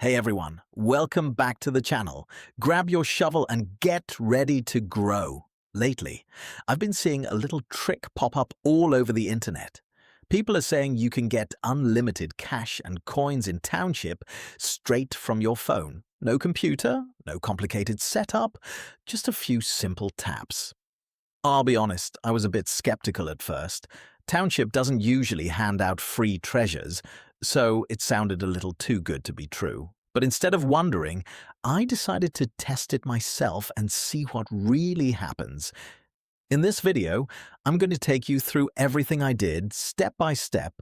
Hey everyone, welcome back to the channel. Grab your shovel and get ready to grow. Lately, I've been seeing a little trick pop up all over the internet. People are saying you can get unlimited cash and coins in Township straight from your phone. No computer, no complicated setup, just a few simple taps. I'll be honest, I was a bit skeptical at first. Township doesn't usually hand out free treasures, so it sounded a little too good to be true. But instead of wondering, I decided to test it myself and see what really happens. In this video, I'm going to take you through everything I did, step by step,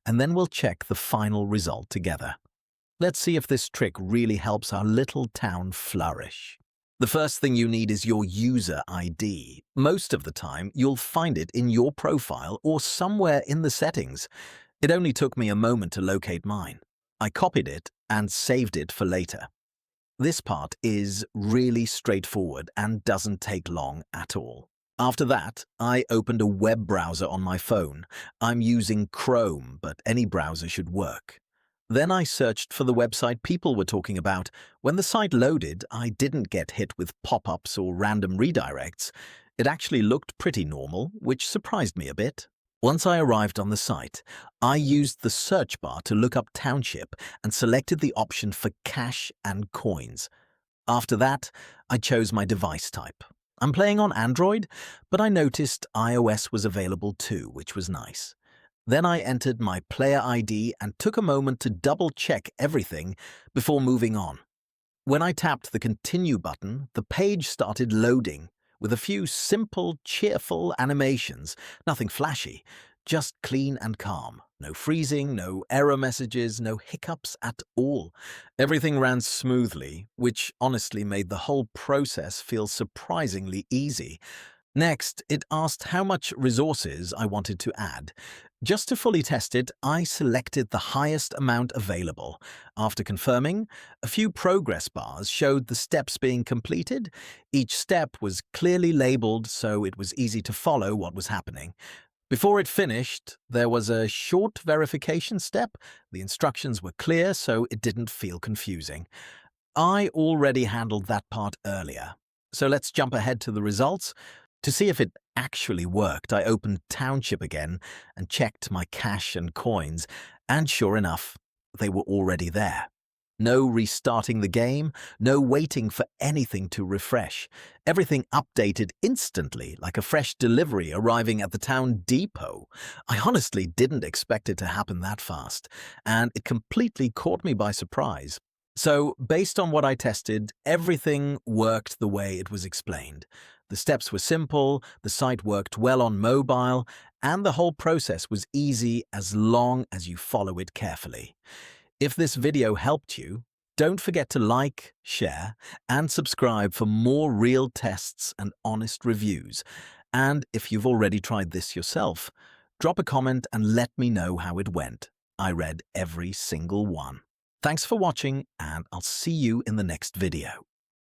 and then we'll check the final result together. Let's see if this trick really helps our little town flourish. The first thing you need is your user ID. Most of the time, you'll find it in your profile or somewhere in the settings. It only took me a moment to locate mine. I copied it and saved it for later. This part is really straightforward and doesn't take long at all. After that, I opened a web browser on my phone. I'm using Chrome, but any browser should work. Then I searched for the website people were talking about. When the site loaded, I didn't get hit with pop-ups or random redirects. It actually looked pretty normal, which surprised me a bit. Once I arrived on the site, I used the search bar to look up Township and selected the option for cash and coins. After that, I chose my device type. I'm playing on Android, but I noticed iOS was available too, which was nice. Then I entered my player ID and took a moment to double-check everything before moving on. When I tapped the Continue button, the page started loading with a few simple, cheerful animations, nothing flashy, just clean and calm. No freezing, no error messages, no hiccups at all. Everything ran smoothly, which honestly made the whole process feel surprisingly easy. Next, it asked how much resources I wanted to add. Just to fully test it, I selected the highest amount available. After confirming, a few progress bars showed the steps being completed. Each step was clearly labeled, so it was easy to follow what was happening. Before it finished, there was a short verification step. The instructions were clear, so it didn't feel confusing. I already handled that part earlier, so let's jump ahead to the results. To see if it actually worked, I opened Township again and checked my cash and coins, and sure enough, they were already there. No restarting the game, no waiting for anything to refresh. Everything updated instantly, like a fresh delivery arriving at the town depot. I honestly didn't expect it to happen that fast, and it completely caught me by surprise. So, based on what I tested, everything worked the way it was explained. The steps were simple, the site worked well on mobile, and the whole process was easy as long as you follow it carefully. If this video helped you, don't forget to like, share, and subscribe for more real tests and honest reviews. And if you've already tried this yourself, drop a comment and let me know how it went. I read every single one. Thanks for watching, and I'll see you in the next video.